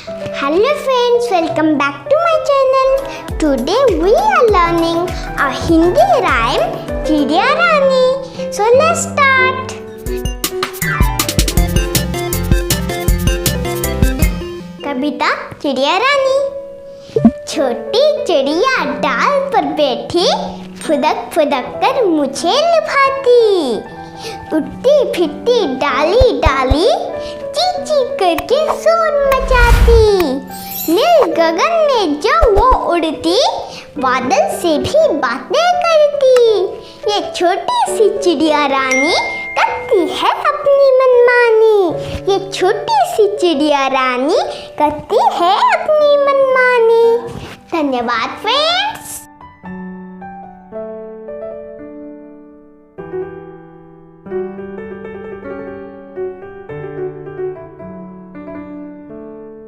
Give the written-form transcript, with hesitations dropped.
Hello friends, welcome back to my channel. Today we are learning a Hindi rhyme, Chidiya Rani. So let's start. कविता चिड़िया रानी। छोटी चिड़िया डाल पर बैठी, फुदक फुदक कर मुझे लुभाती। उड़ती फिरती डाली डाली, ची ची करके शोर मचाती। नील गगन में जो वो उड़ती, बादल से भी बातें करती। ये छोटी सी चिड़िया रानी करती है अपनी मनमानी। ये छोटी सी चिड़िया रानी करती है अपनी मनमानी। धन्यवाद फ्रेंड्स।